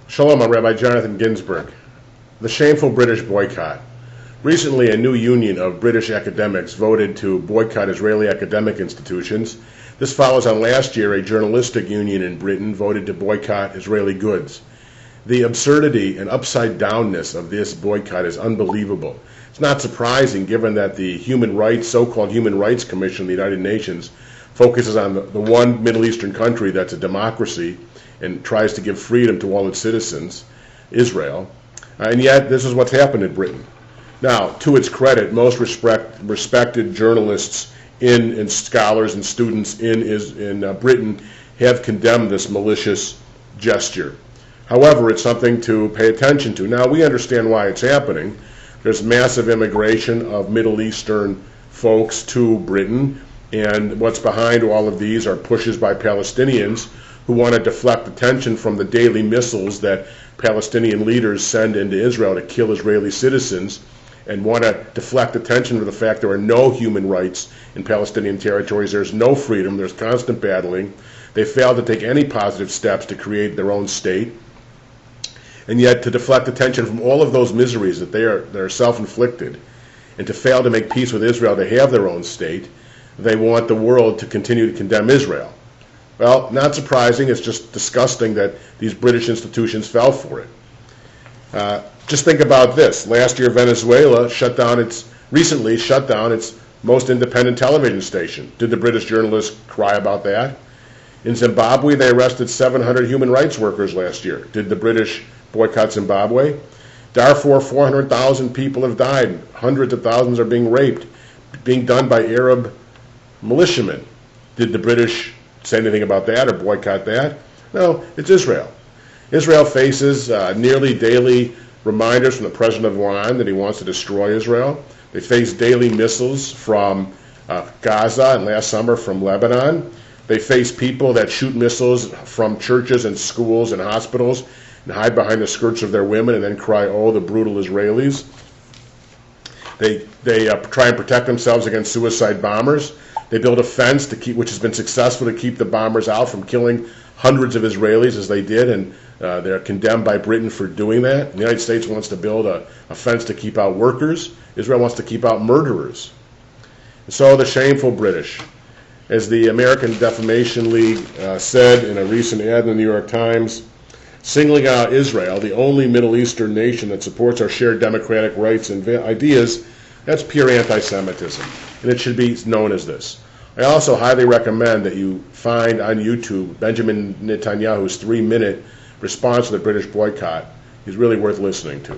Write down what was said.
Shalom, I'm Rabbi Jonathan Ginsburg. The shameful British boycott. Recently, a new union of British academics voted to boycott Israeli academic institutions. This follows on last year a journalistic union in Britain voted to boycott Israeli goods. The absurdity and upside-downness of this boycott is unbelievable. It's not surprising given that the so-called Human Rights Commission of the United Nations focuses on the one Middle Eastern country that's a democracy and tries to give freedom to all its citizens, Israel. And yet, this is what's happened in Britain. Now, to its credit, most respected journalists and scholars and students in Britain have condemned this malicious gesture. However, it's something to pay attention to. Now, we understand why it's happening. There's massive immigration of Middle Eastern folks to Britain, and what's behind all of these are pushes by Palestinians who want to deflect attention from the daily missiles that Palestinian leaders send into Israel to kill Israeli citizens, and want to deflect attention to the fact there are no human rights in Palestinian territories. There's no freedom. There's constant battling. They failed to take any positive steps to create their own state. And yet, to deflect attention from all of those miseries that are self-inflicted, and to fail to make peace with Israel to have their own state, they want the world to continue to condemn Israel. Well, not surprising. It's just disgusting that these British institutions fell for it. Just think about this. Last year, Venezuela recently shut down its most independent television station. Did the British journalists cry about that? In Zimbabwe, they arrested 700 human rights workers last year. Did the British boycott Zimbabwe? Darfur, 400,000 people have died. Hundreds of thousands are being raped, being done by Arab militiamen. Did the British say anything about that or boycott that? No, it's Israel. Israel faces nearly daily reminders from the president of Iran that he wants to destroy Israel. They face daily missiles from Gaza and last summer from Lebanon. They face people that shoot missiles from churches and schools and hospitals and hide behind the skirts of their women and then cry, "Oh, the brutal Israelis." They try and protect themselves against suicide bombers. They build a fence which has been successful to keep the bombers out from killing hundreds of Israelis as they did, and they're condemned by Britain for doing that. The United States wants to build a fence to keep out workers. Israel wants to keep out murderers. And so the shameful British. As the American Defamation League said in a recent ad in the New York Times, singling out Israel, the only Middle Eastern nation that supports our shared democratic rights and ideas, that's pure anti-Semitism, and it should be known as this. I also highly recommend that you find on YouTube Benjamin Netanyahu's 3-minute response to the British boycott. He's really worth listening to.